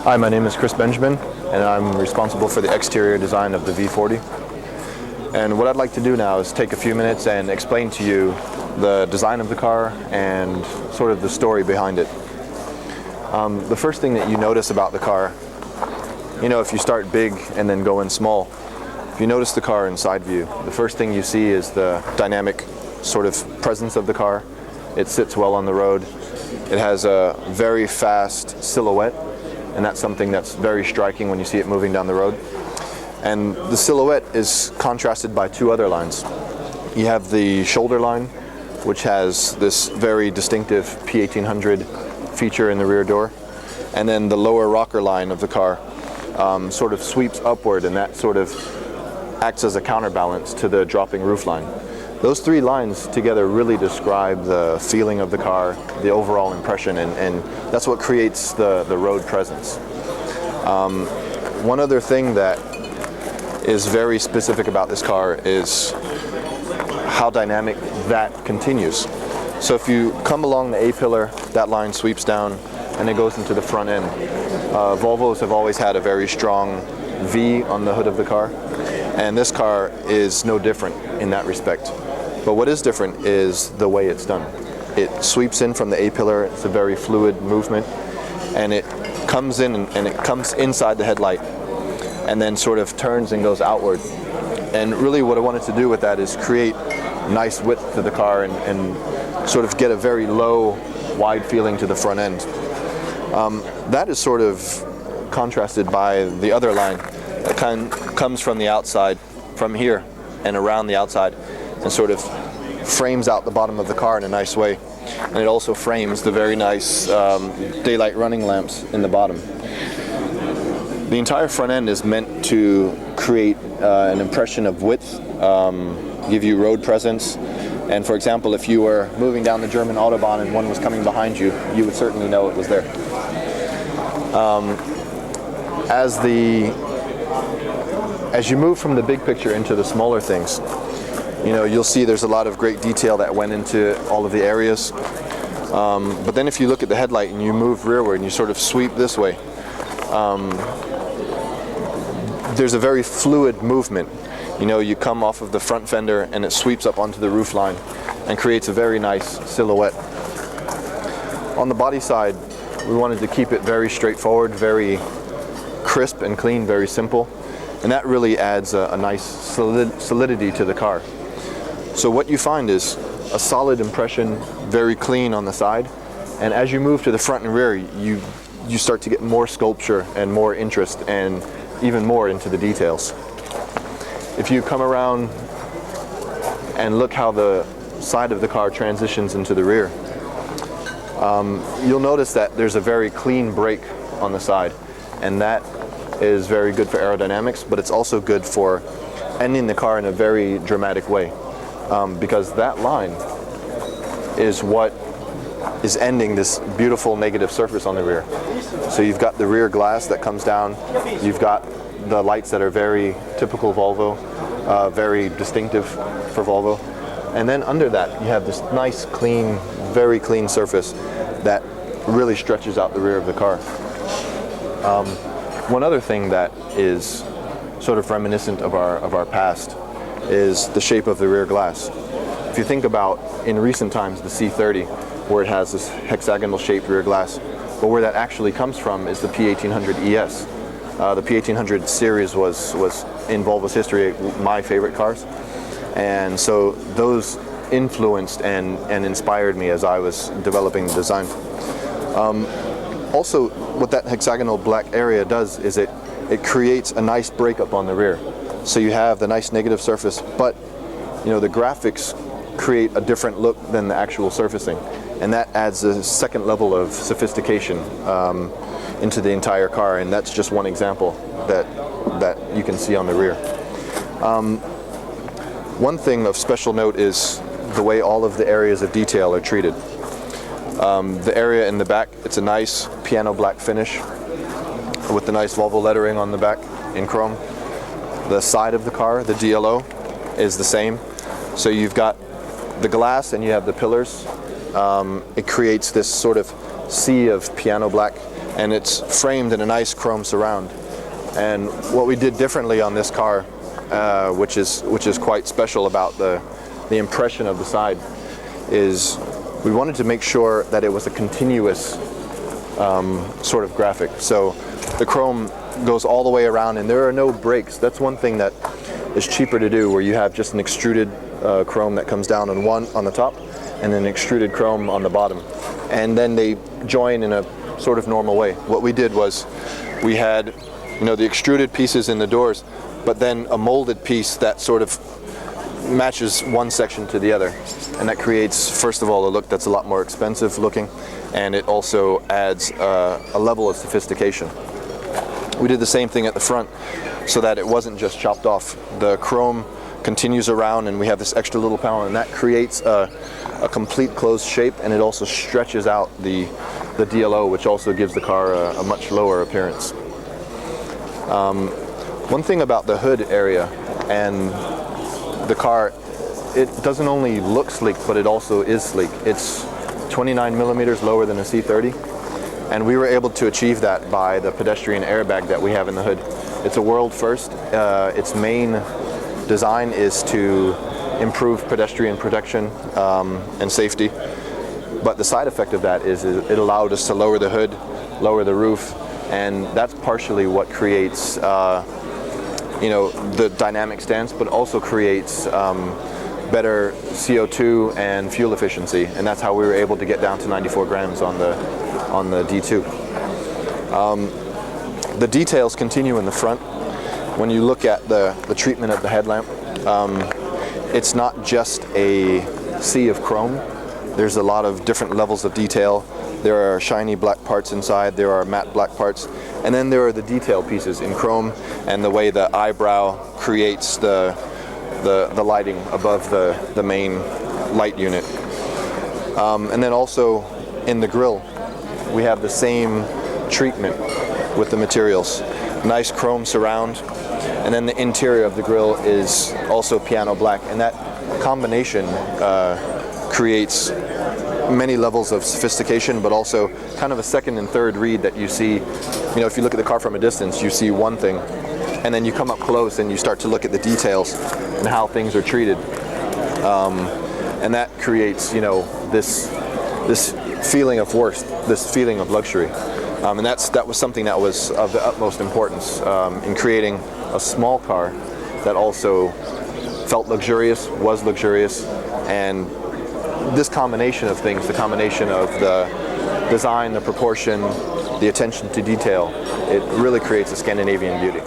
Hi, my name is Chris Benjamin, and I'm responsible for the exterior design of the V40. And what I'd like to do now is take a few minutes and explain to you the design of the car and sort of the story behind it. The first thing that you notice about the car, if you start big and then go in small, if you notice the car in side view, the first thing you see is the dynamic sort of presence of the car. It sits well on the road. It has a very fast silhouette, and that's something that's very striking when you see it moving down the road. And the silhouette is contrasted by two other lines. You have the shoulder line, which has this very distinctive P1800 feature in the rear door, and then the lower rocker line of the car sort of sweeps upward, and that sort of acts as a counterbalance to the dropping roof line. Those three lines together really describe the feeling of the car, the overall impression, and that's what creates the road presence. One other thing that is very specific about this car is how dynamic that continues. So if you come along the A-pillar, that line sweeps down and it goes into the front end. Volvos have always had a very strong V on the hood of the car, and this car is no different in that respect. But what is different is the way it's done. It sweeps in from the A-pillar. It's a very fluid movement, and it comes in and it comes inside the headlight and then sort of turns and goes outward. And really what I wanted to do with that is create nice width to the car and sort of get a very low, wide feeling to the front end. That is sort of contrasted by the other line that comes from the outside, from here and around the outside, and sort of frames out the bottom of the car in a nice way. And it also frames the very nice daylight running lamps in the bottom. The entire front end is meant to create an impression of width, give you road presence. And for example, if you were moving down the German Autobahn and one was coming behind you, you would certainly know it was there. As you move from the big picture into the smaller things, you'll see there's a lot of great detail that went into all of the areas. But then if you look at the headlight and you move rearward and you sort of sweep this way, there's a very fluid movement. You come off of the front fender and it sweeps up onto the roof line and creates a very nice silhouette. On the body side, we wanted to keep it very straightforward, very crisp and clean, very simple. And that really adds a nice solidity to the car. So what you find is a solid impression, very clean on the side. And as you move to the front and rear, you start to get more sculpture and more interest and even more into the details. If you come around and look how the side of the car transitions into the rear, you'll notice that there's a very clean brake on the side, and that is very good for aerodynamics, but it's also good for ending the car in a very dramatic way, because that line is what is ending this beautiful negative surface on the rear. So you've got the rear glass that comes down, you've got the lights that are very typical Volvo, very distinctive for Volvo, and then under that you have this nice, clean, very clean surface that really stretches out the rear of the car. One other thing that is sort of reminiscent of our past is the shape of the rear glass. If you think about, in recent times, the C30, where it has this hexagonal shaped rear glass, but where that actually comes from is the P1800 ES. The P1800 series was in Volvo's history my favorite cars, and so those influenced and inspired me as I was developing the design. Also, what that hexagonal black area does is it creates a nice breakup on the rear. So you have the nice negative surface, but the graphics create a different look than the actual surfacing, and that adds a second level of sophistication into the entire car, and that's just one example that you can see on the rear. One thing of special note is the way all of the areas of detail are treated. The area in the back, it's a nice piano black finish with the nice Volvo lettering on the back in chrome. The side of the car, the DLO, is the same. So you've got the glass and you have the pillars. It creates this sort of sea of piano black and it's framed in a nice chrome surround. And what we did differently on this car, which is quite special about the impression of the side, is we wanted to make sure that it was a continuous sort of graphic. So the chrome goes all the way around, and there are no breaks. That's one thing that is cheaper to do, where you have just an extruded chrome that comes down on the top, and then extruded chrome on the bottom, and then they join in a sort of normal way. What we did was we had, the extruded pieces in the doors, but then a molded piece that sort of matches one section to the other, and that creates, first of all, a look that's a lot more expensive looking, and it also adds a level of sophistication. We did the same thing at the front, so that it wasn't just chopped off. The chrome continues around, and we have this extra little panel, and that creates a complete closed shape, and it also stretches out the DLO, which also gives the car a much lower appearance. One thing about the hood area and the car, it doesn't only look sleek, but it also is sleek. It's 29 millimeters lower than a C30, and we were able to achieve that by the pedestrian airbag that we have in the hood. It's a world first. Its main design is to improve pedestrian protection and safety, but the side effect of that is it allowed us to lower the hood, lower the roof, and that's partially what creates the dynamic stance, but also creates better CO2 and fuel efficiency, and that's how we were able to get down to 94 grams on the D2. The details continue in the front. When you look at the treatment of the headlamp, it's not just a sea of chrome. There's a lot of different levels of detail. There are shiny black parts inside, there are matte black parts, and then there are the detail pieces in chrome, and the way the eyebrow creates the lighting above the main light unit. And then also in the grille, we have the same treatment with the materials. Nice chrome surround, and then the interior of the grille is also piano black, and that combination creates many levels of sophistication, but also kind of a second and third read that you see. If you look at the car from a distance, you see one thing, and then you come up close and you start to look at the details and how things are treated, and that creates this feeling of worth, this feeling of luxury, and that was something that was of the utmost importance in creating a small car that also felt luxurious, was luxurious, and this combination of things, the combination of the design, the proportion, the attention to detail, it really creates a Scandinavian beauty.